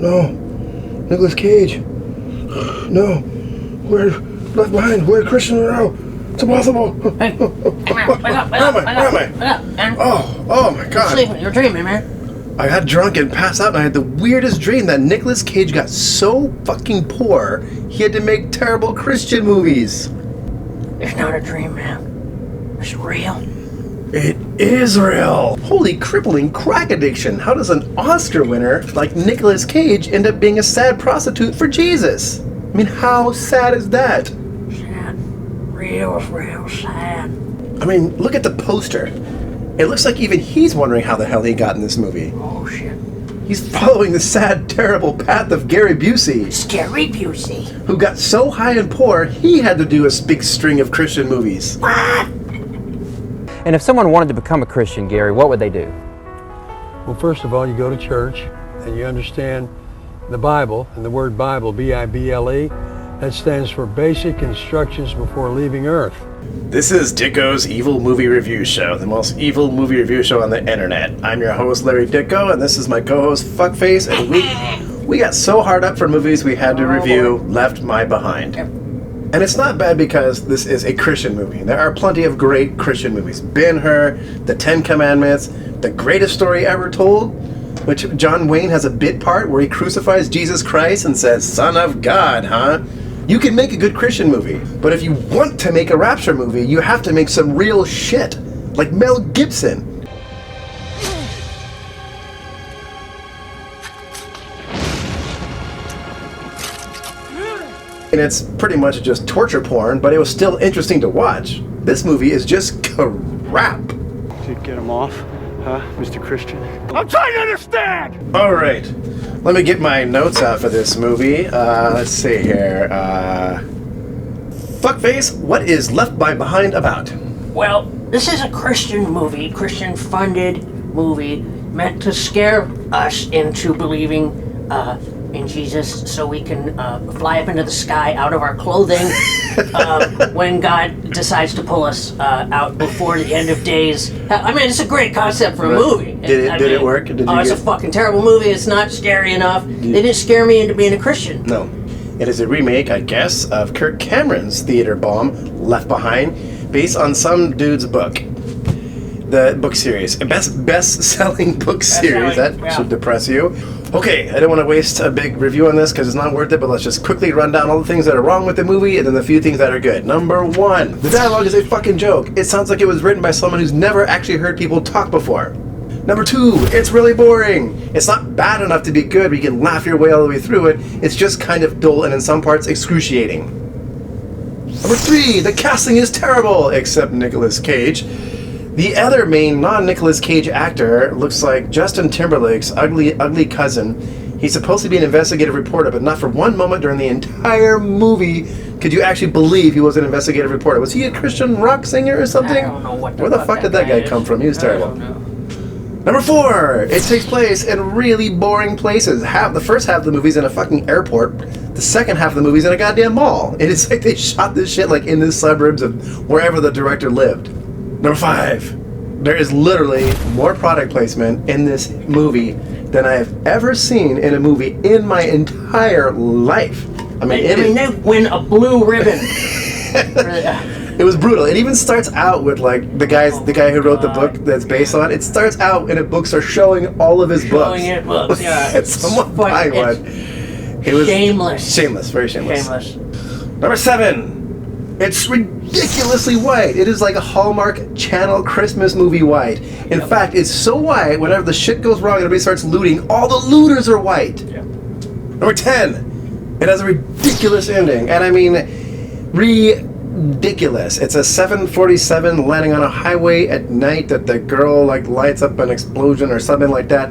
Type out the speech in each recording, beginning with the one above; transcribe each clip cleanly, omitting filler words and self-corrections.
no. Nicolas Cage. No. We're left behind. We're Christian now. It's impossible. Hey, man, wake up. Where am I? Oh my God. You're sleeping. You're dreaming, man. I got drunk and passed out, and I had the weirdest dream that Nicolas Cage got so fucking poor, he had to make terrible Christian movies. It's not a dream, man. It's real. It is real. Holy crippling crack addiction. How does an Oscar winner like Nicolas Cage end up being a sad prostitute for Jesus? I mean, how sad is that? Sad. Real sad. I mean, look at the poster. It looks like even he's wondering how the hell he got in this movie. Oh, shit. He's following the sad, terrible path of Gary Busey. Scary Busey. Who got so high and poor, he had to do a big string of Christian movies. What? And if someone wanted to become a Christian, Gary, what would they do? Well, first of all, you go to church and you understand the Bible, and the word Bible, B-I-B-L-E, that stands for Basic Instructions Before Leaving Earth. This is Dicko's Evil Movie Review Show, the most evil movie review show on the internet. I'm your host, Larry Dicko, and this is my co-host, Fuckface, and we got so hard up for movies we had to review Left My Behind. And it's not bad because this is a Christian movie. There are plenty of great Christian movies. Ben-Hur, The Ten Commandments, The Greatest Story Ever Told, which John Wayne has a bit part where he crucifies Jesus Christ and says, "Son of God," huh? You can make a good Christian movie, but if you want to make a rapture movie, you have to make some real shit, like Mel Gibson. And it's pretty much just torture porn, but it was still interesting to watch. This movie is just crap. To get him off, huh, Mr. Christian? I'm trying to understand! All right, let me get my notes out for this movie. Let's see here. Fuckface, what is Left by Behind about? Well, this is a Christian movie, Christian-funded movie, meant to scare us into believing in Jesus so we can fly up into the sky out of our clothing when God decides to pull us out before the end of days. I mean, it's a great concept for a movie. Did it work? It's a fucking terrible movie. It's not scary enough. They didn't scare me into being a Christian. No. It is a remake, I guess, of Kirk Cameron's theater bomb, Left Behind, based on some dude's book. The book series. Best-selling book series. That should depress you. Okay, I don't want to waste a big review on this because it's not worth it, but let's just quickly run down all the things that are wrong with the movie and then the few things that are good. Number one, the dialogue is a fucking joke. It sounds like it was written by someone who's never actually heard people talk before. Number two, it's really boring. It's not bad enough to be good, but you can laugh your way all the way through it. It's just kind of dull and in some parts excruciating. Number three, the casting is terrible, except Nicolas Cage. The other main non-Nicolas Cage actor looks like Justin Timberlake's ugly cousin. He's supposed to be an investigative reporter, but not for one moment during the entire movie could you actually believe he was an investigative reporter. Was he a Christian rock singer or something? I don't know what Where the fuck did that guy come from? He was terrible. I don't know. Number four, it takes place in really boring places. The first half of the movie's in a fucking airport. The second half of the movie's in a goddamn mall. And it's like they shot this shit like in the suburbs of wherever the director lived. Number five, there is literally more product placement in this movie than I have ever seen in a movie in my entire life. I mean, they win a blue ribbon. It was brutal. It even starts out with like the guy who wrote the book that's based on it. It starts out and books are showing all of his books. Showing it books, yeah. And someone buying one. It was shameless. Shameless, very shameless. Shameless. Number seven, it's ridiculously white. It is like a Hallmark Channel Christmas movie white. In fact, it's so white, whenever the shit goes wrong and everybody starts looting, all the looters are white. Yep. Number 10, it has a ridiculous ending. And I mean, ridiculous. It's a 747 landing on a highway at night that the girl like lights up an explosion or something like that.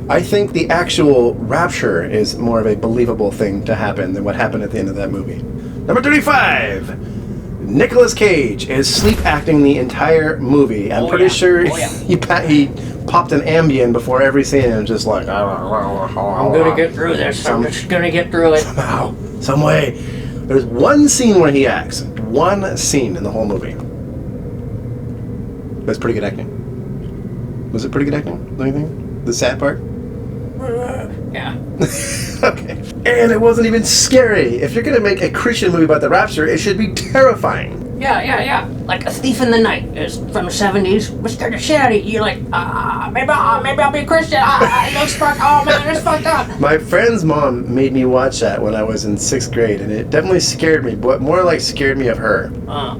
I think the actual rapture is more of a believable thing to happen than what happened at the end of that movie. Number 35, Nicolas Cage is sleep acting the entire movie. I'm pretty sure he popped an Ambien before every scene and just like, I'm gonna get through this. I'm just gonna get through it. Somehow, some way. There's one scene where he acts. One scene in the whole movie. That's pretty good acting. Was it pretty good acting? Don't you think? The sad part? Yeah. Okay. And it wasn't even scary. If you're going to make a Christian movie about the rapture, it should be terrifying. Yeah. Like A Thief in the Night is from the 70s. What scared the shit out of you? You're like, maybe I'll be a Christian. It's fucked. Oh man, it's fucked up. My friend's mom made me watch that when I was in 6th grade, and it definitely scared me, but more like scared me of her.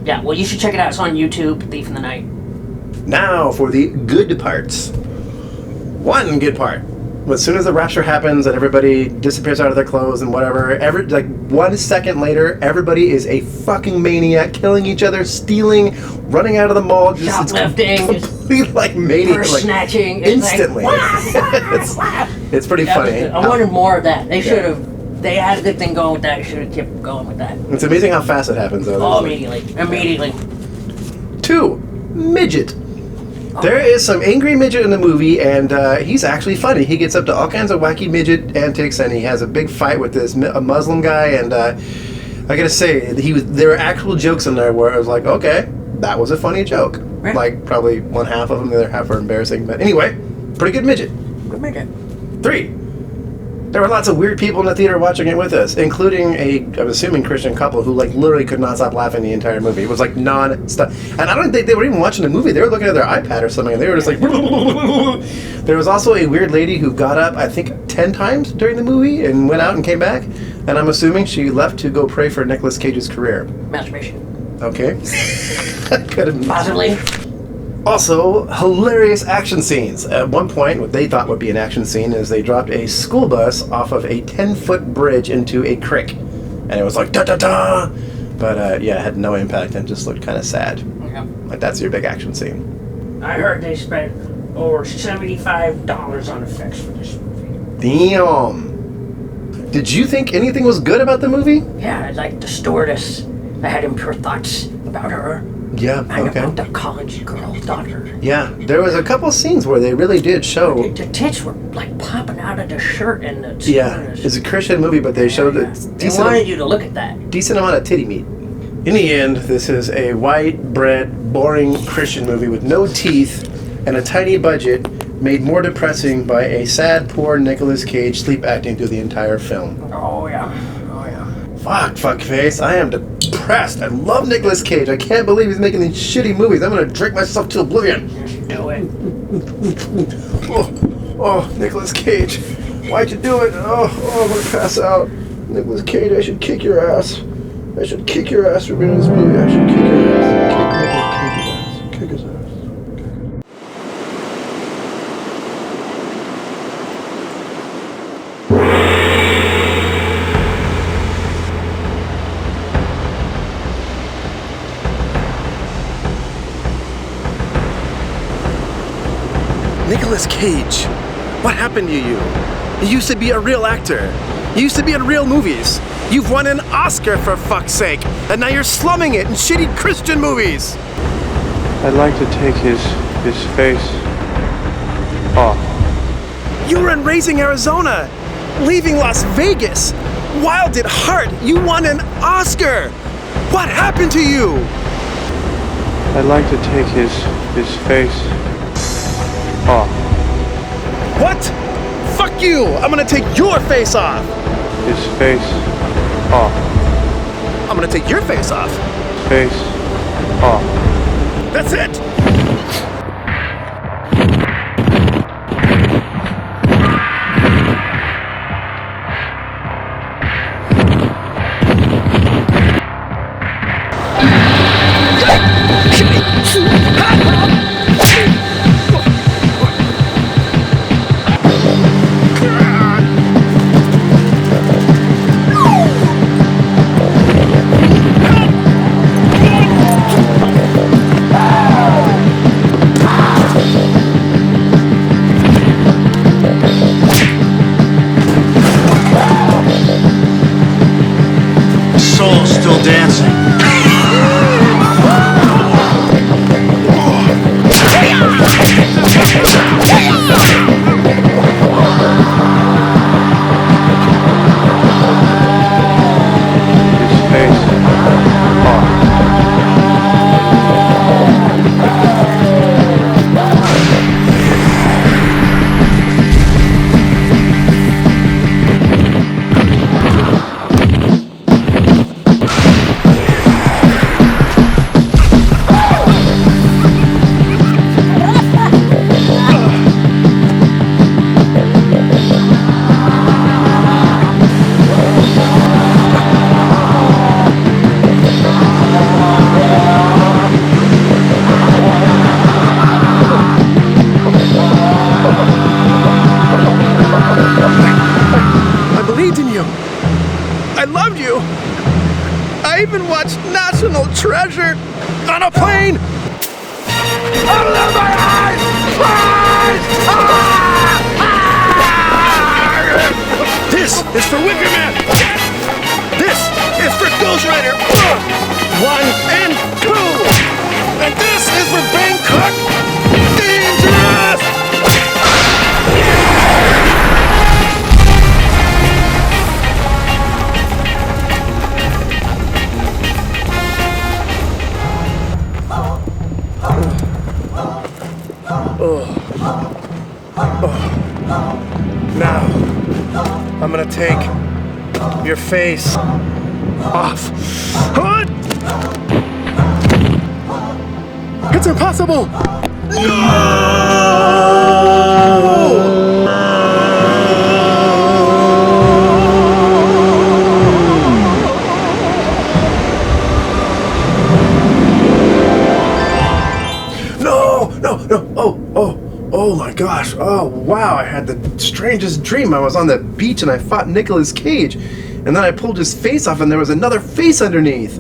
Yeah, well, you should check it out. It's on YouTube, Thief in the Night. Now for the good parts. One good part. As soon as the rapture happens and everybody disappears out of their clothes and whatever, 1 second later, everybody is a fucking maniac, killing each other, stealing, running out of the mall, just shoplifting, complete like maniac, purse snatching, instantly. It's pretty funny. I wanted more of that. They should have. They had a good thing going with that. They should have kept going with that. It's amazing how fast it happens, though. Oh, immediately. 2, midget. There is some angry midget in the movie, and he's actually funny. He gets up to all kinds of wacky midget antics, and he has a big fight with a Muslim guy. And I gotta say, there were actual jokes in there where I was like, okay, that was a funny joke. Right. Like probably one half of them, the other half are embarrassing. But anyway, pretty good midget. Good midget. 3. There were lots of weird people in the theater watching it with us, including I'm assuming, Christian couple who literally could not stop laughing the entire movie. It was like non-stop. And I don't think they were even watching the movie. They were looking at their iPad or something, and they were just like... There was also a weird lady who got up, I think, 10 times during the movie and went out and came back. And I'm assuming she left to go pray for Nicolas Cage's career. Masturbation. Okay. Could have... Possibly. Also, hilarious action scenes. At one point, what they thought would be an action scene is they dropped a school bus off of a 10-foot bridge into a creek. And it was like, da-da-da! But, it had no impact and just looked kind of sad. Yeah. Like, that's your big action scene. I heard they spent over $75 on effects for this movie. Damn! Did you think anything was good about the movie? Yeah, like the stewardess. I had impure thoughts about her. Yeah, And okay. about the college girl's daughter. Yeah, there was a couple scenes where they really did show... The tits were like popping out of the shirt and the... Yeah, it's a Christian movie, but they showed a They wanted you to look at that. decent amount of titty meat. In the end, this is a white bread, boring Christian movie with no teeth and a tiny budget, made more depressing by a sad, poor Nicolas Cage sleep acting through the entire film. Oh yeah. Fuck face, I am depressed. I love Nicolas Cage. I can't believe he's making these shitty movies. I'm gonna drink myself to oblivion. You should do it. Oh, Nicolas Cage. Why'd you do it? Oh, I'm gonna pass out. Nicolas Cage, I should kick your ass. I should kick your ass for being in this movie. I should kick your ass. Kick his ass. Nicolas Cage, what happened to you? You used to be a real actor. You used to be in real movies. You've won an Oscar, for fuck's sake, and now you're slumming it in shitty Christian movies. I'd like to take his face off. You were in Raising Arizona, Leaving Las Vegas, Wild at Heart. You won an Oscar. What happened to you? I'd like to take his face off. What? Fuck you! I'm gonna take your face off. His face off. I'm gonna take your face off. Face off. That's it! Soul's still dancing. His face off. treasure on a plane. Out of my eyes! This is for Wicker Man. This is for Ghost Rider 1 and 2. And this is for Bangkok Dangerous. Now, I'm gonna take your face off. What? It's impossible! No! Oh my gosh. Oh wow, I had the strangest dream. I was on the beach and I fought Nicolas Cage. And then I pulled his face off and there was another face underneath.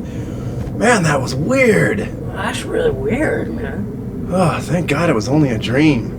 Man, that was weird. That's really weird, man. Oh, thank God it was only a dream.